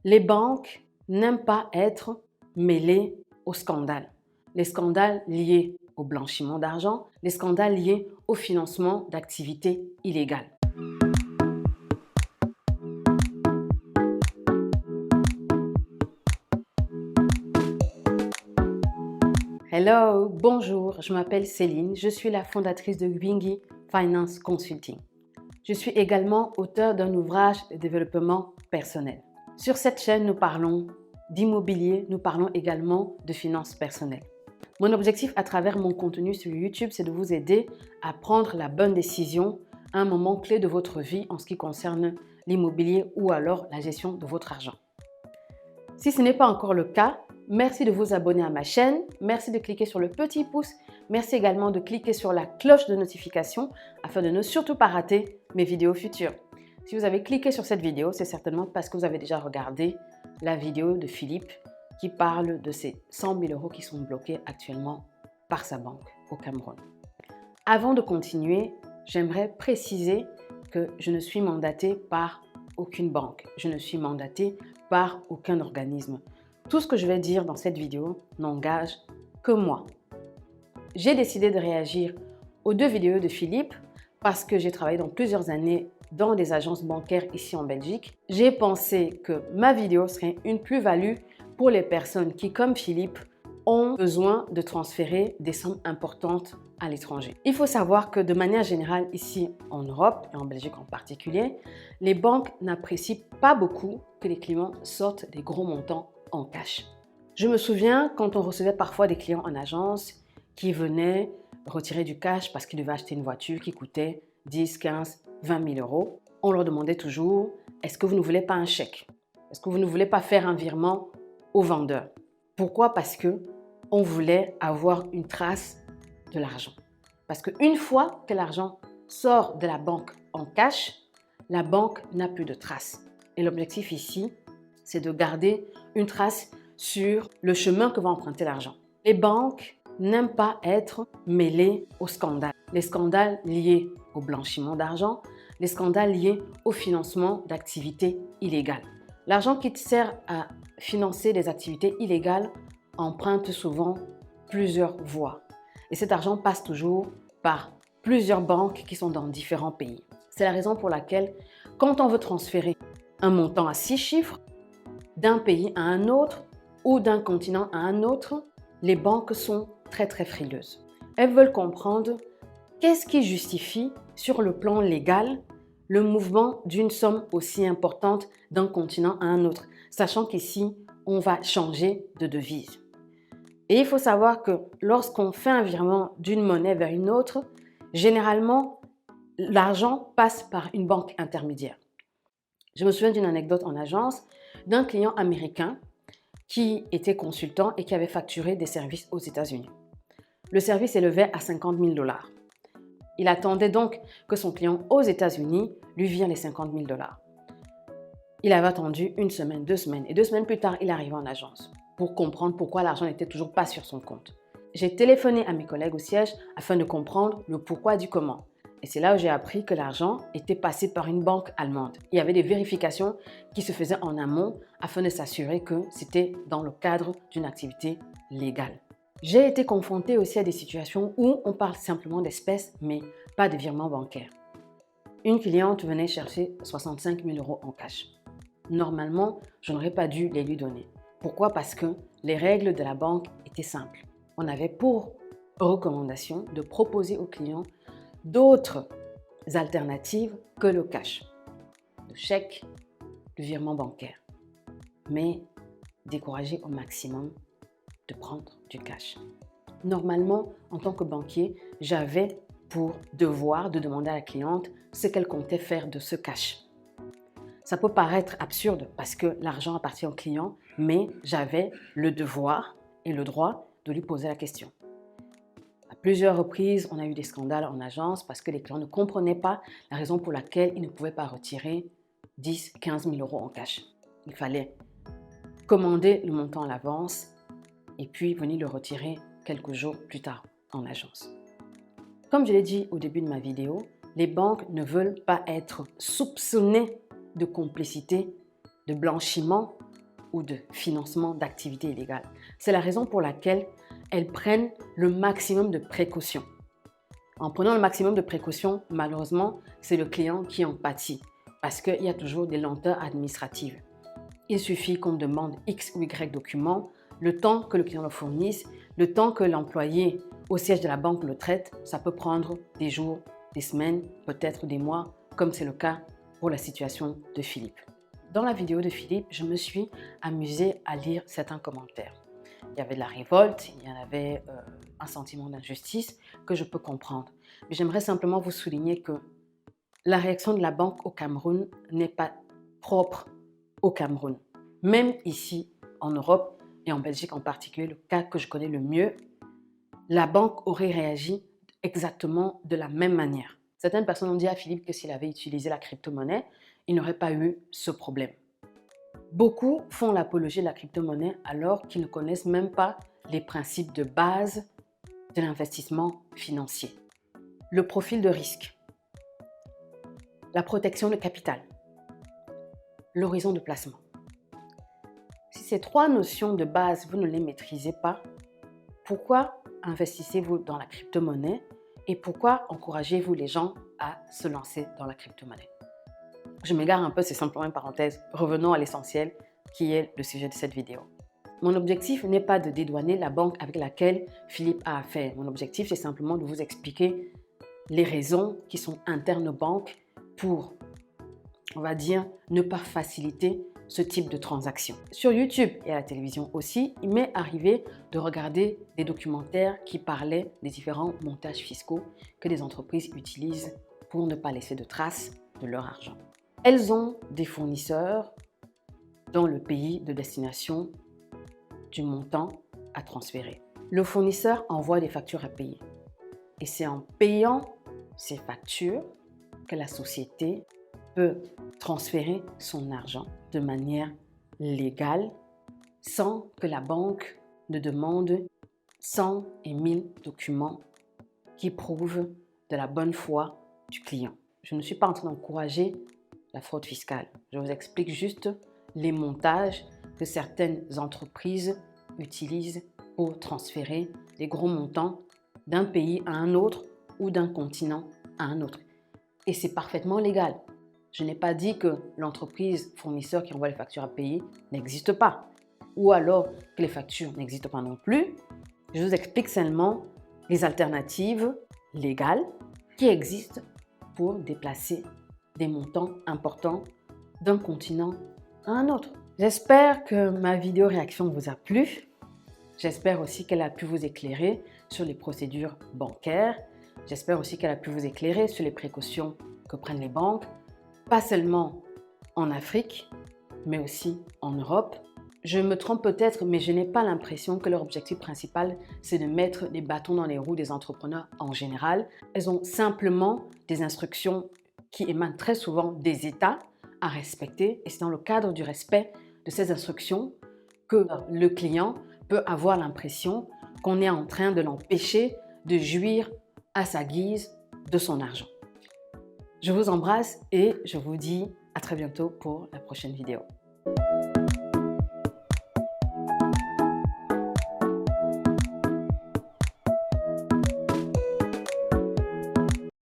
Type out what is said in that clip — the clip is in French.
Les banques n'aiment pas être mêlées aux scandales. Les scandales liés au blanchiment d'argent, les scandales liés au financement d'activités illégales. Hello, bonjour, je m'appelle Céline, je suis la fondatrice de Wingy Finance Consulting. Je suis également auteure d'un ouvrage de développement personnel. Sur cette chaîne, nous parlons d'immobilier, nous parlons également de finances personnelles. Mon objectif à travers mon contenu sur YouTube, c'est de vous aider à prendre la bonne décision à un moment clé de votre vie en ce qui concerne l'immobilier ou alors la gestion de votre argent. Si ce n'est pas encore le cas, merci de vous abonner à ma chaîne, merci de cliquer sur le petit pouce, merci également de cliquer sur la cloche de notification afin de ne surtout pas rater mes vidéos futures. Si vous avez cliqué sur cette vidéo, c'est certainement parce que vous avez déjà regardé la vidéo de Philippe qui parle de ces 100 000 € qui sont bloqués actuellement par sa banque au Cameroun. Avant de continuer, j'aimerais préciser que je ne suis mandatée par aucune banque. Je ne suis mandatée par aucun organisme. Tout ce que je vais dire dans cette vidéo n'engage que moi. J'ai décidé de réagir aux deux vidéos de Philippe parce que j'ai travaillé dans plusieurs années dans des agences bancaires ici en Belgique. J'ai pensé que ma vidéo serait une plus-value pour les personnes qui, comme Philippe, ont besoin de transférer des sommes importantes à l'étranger. Il faut savoir que de manière générale, ici en Europe et en Belgique en particulier, les banques n'apprécient pas beaucoup que les clients sortent des gros montants en cash. Je me souviens quand on recevait parfois des clients en agence qui venaient retirer du cash parce qu'ils devaient acheter une voiture qui coûtait 10, 15, 20 000 €. On leur demandait toujours, est-ce que vous ne voulez pas un chèque? Est-ce que vous ne voulez pas faire un virement au vendeur? Pourquoi? Parce que on voulait avoir une trace de l'argent. Parce qu'une fois que l'argent sort de la banque en cash, la banque n'a plus de trace. Et l'objectif ici, c'est de garder une trace sur le chemin que va emprunter l'argent. Les banques n'aiment pas être mêlées aux scandales. Les scandales liés au blanchiment d'argent, les scandales liés au financement d'activités illégales. L'argent qui sert à financer des activités illégales emprunte souvent plusieurs voies. Et cet argent passe toujours par plusieurs banques qui sont dans différents pays. C'est la raison pour laquelle, quand on veut transférer un montant à 6 chiffres d'un pays à un autre ou d'un continent à un autre, les banques sont très frileuses. Elles veulent comprendre qu'est-ce qui justifie sur le plan légal le mouvement d'une somme aussi importante d'un continent à un autre, sachant qu'ici, on va changer de devise. Et il faut savoir que lorsqu'on fait un virement d'une monnaie vers une autre, généralement, l'argent passe par une banque intermédiaire. Je me souviens d'une anecdote en agence d'un client américain qui était consultant et qui avait facturé des services aux États-Unis. Le service s'élevait à 50 000 $. Il attendait donc que son client aux États-Unis lui vire les 50 000 $. Il avait attendu une semaine, 2 semaines et 2 semaines plus tard, il arrivait en agence pour comprendre pourquoi l'argent n'était toujours pas sur son compte. J'ai téléphoné à mes collègues au siège afin de comprendre le pourquoi du comment. Et c'est là où j'ai appris que l'argent était passé par une banque allemande. Il y avait des vérifications qui se faisaient en amont afin de s'assurer que c'était dans le cadre d'une activité légale. J'ai été confrontée aussi à des situations où on parle simplement d'espèces, mais pas de virement bancaire. Une cliente venait chercher 65 000 € en cash. Normalement, je n'aurais pas dû les lui donner. Pourquoi? Parce que les règles de la banque étaient simples. On avait pour recommandation de proposer aux clients d'autres alternatives que le cash, le chèque, le virement bancaire, mais décourager au maximum de prendre du cash. Normalement, en tant que banquier, j'avais pour devoir de demander à la cliente ce qu'elle comptait faire de ce cash. Ça peut paraître absurde parce que l'argent appartient au client, mais j'avais le devoir et le droit de lui poser la question. À plusieurs reprises, on a eu des scandales en agence parce que les clients ne comprenaient pas la raison pour laquelle ils ne pouvaient pas retirer 10 15 000 € en cash. Il fallait commander le montant à l'avance et puis venir le retirer quelques jours plus tard en agence. Comme je l'ai dit au début de ma vidéo, les banques ne veulent pas être soupçonnées de complicité, de blanchiment ou de financement d'activités illégales. C'est la raison pour laquelle elles prennent le maximum de précautions. En prenant le maximum de précautions, malheureusement, c'est le client qui en pâtit parce qu'il y a toujours des lenteurs administratives. Il suffit qu'on demande X ou Y documents, le temps que le client le fournisse, le temps que l'employé au siège de la banque le traite, ça peut prendre des jours, des semaines, peut-être des mois, comme c'est le cas pour la situation de Philippe. Dans la vidéo de Philippe, je me suis amusée à lire certains commentaires. Il y avait de la révolte, il y en avait un sentiment d'injustice que je peux comprendre. Mais j'aimerais simplement vous souligner que la réaction de la banque au Cameroun n'est pas propre au Cameroun. Même ici, en Europe et en Belgique en particulier, le cas que je connais le mieux, la banque aurait réagi exactement de la même manière. Certaines personnes ont dit à Philippe que s'il avait utilisé la crypto-monnaie, il n'aurait pas eu ce problème. Beaucoup font l'apologie de la crypto-monnaie alors qu'ils ne connaissent même pas les principes de base de l'investissement financier. Le profil de risque, la protection de capital, l'horizon de placement. Si ces trois notions de base, vous ne les maîtrisez pas, pourquoi investissez-vous dans la crypto-monnaie et pourquoi encouragez-vous les gens à se lancer dans la crypto-monnaie? Je m'égare un peu, c'est simplement une parenthèse. Revenons à l'essentiel qui est le sujet de cette vidéo. Mon objectif n'est pas de dédouaner la banque avec laquelle Philippe a affaire. Mon objectif, c'est simplement de vous expliquer les raisons qui sont internes aux banques pour, on va dire, ne pas faciliter ce type de transaction. Sur YouTube et à la télévision aussi, il m'est arrivé de regarder des documentaires qui parlaient des différents montages fiscaux que les entreprises utilisent pour ne pas laisser de traces de leur argent. Elles ont des fournisseurs dans le pays de destination du montant à transférer. Le fournisseur envoie des factures à payer. Et c'est en payant ces factures que la société peut transférer son argent de manière légale sans que la banque ne demande 100 et 1000 documents qui prouvent de la bonne foi du client. Je ne suis pas en train d'encourager la fraude fiscale. Je vous explique juste les montages que certaines entreprises utilisent pour transférer des gros montants d'un pays à un autre ou d'un continent à un autre. Et c'est parfaitement légal. Je n'ai pas dit que l'entreprise fournisseur qui envoie les factures à payer n'existe pas. Ou alors que les factures n'existent pas non plus. Je vous explique seulement les alternatives légales qui existent pour déplacer des montants importants d'un continent à un autre. J'espère que ma vidéo réaction vous a plu. J'espère aussi qu'elle a pu vous éclairer sur les procédures bancaires. J'espère aussi qu'elle a pu vous éclairer sur les précautions que prennent les banques, pas seulement en Afrique, mais aussi en Europe. Je me trompe peut-être, mais je n'ai pas l'impression que leur objectif principal, c'est de mettre des bâtons dans les roues des entrepreneurs en général. Elles ont simplement des instructions qui émanent très souvent des États à respecter. Et c'est dans le cadre du respect de ces instructions que le client peut avoir l'impression qu'on est en train de l'empêcher de jouir à sa guise de son argent. Je vous embrasse et je vous dis à très bientôt pour la prochaine vidéo.